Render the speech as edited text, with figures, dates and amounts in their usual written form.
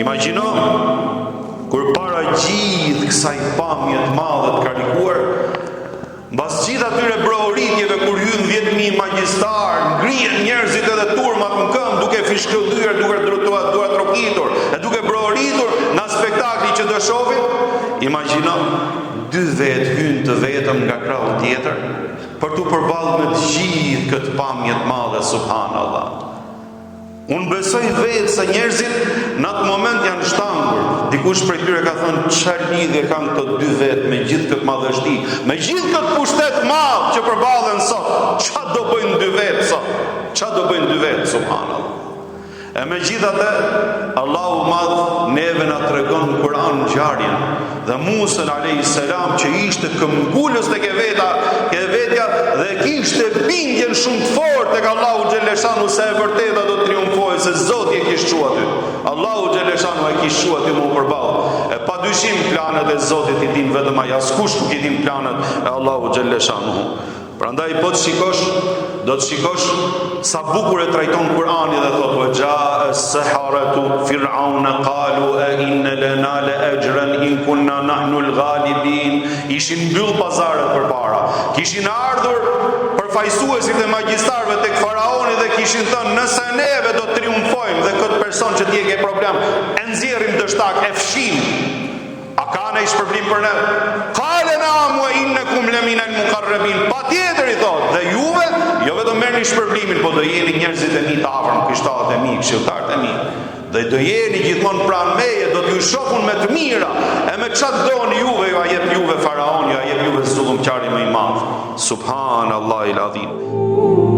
Imagjino kur para gjithë kësaj pamje të madhe të karikuar, mbas gjithë atyre brohoritjeve kur hyn 10.000 magjistar, ngrihen njerëzit edhe turmat në këmbë duke fishkëllyer, duke trokitur, e duke brohoritur nga spektakli që do shohin, imagjino 2 vetë hyn të vetëm nga krahu tjetër për t'u përballë me të gjithë këtë pamje të madhe, subhanallahu. Unë besoj vetë se njerëzit në atë moment janë shtangur. Dikush prej tyre ka thënë, çfarë lidhje kanë këto 2 vetë me gjithë këtë madhështi, me gjithë këtë pushtet madh që përballen sot? Çfarë do bëjnë 2 vetë sot? Çfarë do bëjnë 2 vetë, subhanallahu? E megjithatë, Allahu madh neve na tregon në Kur'an ngjarjen dhe Musa alayhis salam që ishte këmbgulës tek vetja dhe kishte bindjen shumë të fortë tek Allahu xhaleshanu se e vërteta do triumfojë, se Zoti e kishte thua ty. Allahu xhaleshanu e kishte thua ty më përballë. E padyshim planet e Zotit i din vetëm ai, askush nuk i din planet e Allahu xhaleshanu. Prandaj po të shikosh, do të shikosh sa bukur e trajton Kur'ani dhe thotë wa jaa as-saharatu fir'auna qalu a inna lana la ajran in kunna nahnu al-ghalibin. Ishin mbyll pazaret përpara. Kishin ardhur përfaqësuesit e magjistarëve tek faraoni dhe kishin thënë nëse neve do të triumfojmë dhe këtë person që t'je ke problem e nxjerrim dështak, e fshim. A ka ne shpërblim për ne? Qale na'am wa innakum lamina al-muqarrabin. Patjetër i thotë, dhe juve jo vetëm merrni shpërblimin, po do jeni njerëzit e mi të afërm, krishterët e mi, këshilltarët e mi. Dhe do jeni gjithmonë pranë meje, do t'ju shohun me të mira. E me çfarë doni juve, ju a jep juve faraoni, ju a jep juve zullumqari më i madh. Subhanallahil azim.